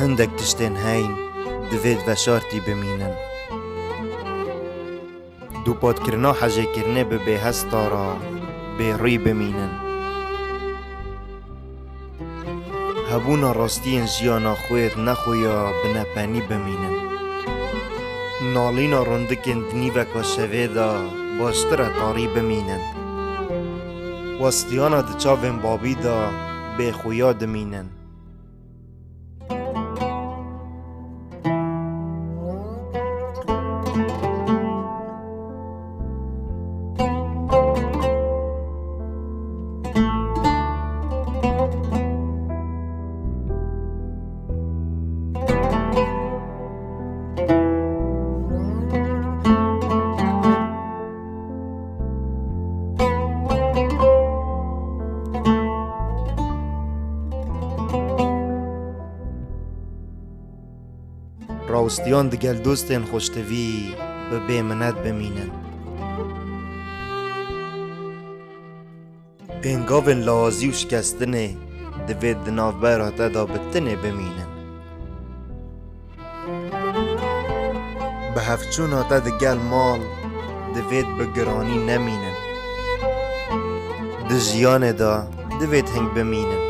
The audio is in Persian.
هندك تشتين هاين دوید و شارتی بمینن. دو پاد کرنا حجه کرنه به هستا را به ری بمینن. هبونا راستین جیانا خوید نخویا بنپنی بمینن. نالینا رندکن دنی وکا شویدا باشتر تاری بمینن. وستیانا دچاوین بابی دا به خویا دمینن. راوستیان دگل دوستین خوشتوی به بیمنت بمینن. انگاوین لازی و شکستنه دوید دناف بیرات ادا بتنه بمینن. به هفچون آتا دگل مال دوید بگرانی نمینن. ده جیان دا دوید هنگ بمینن.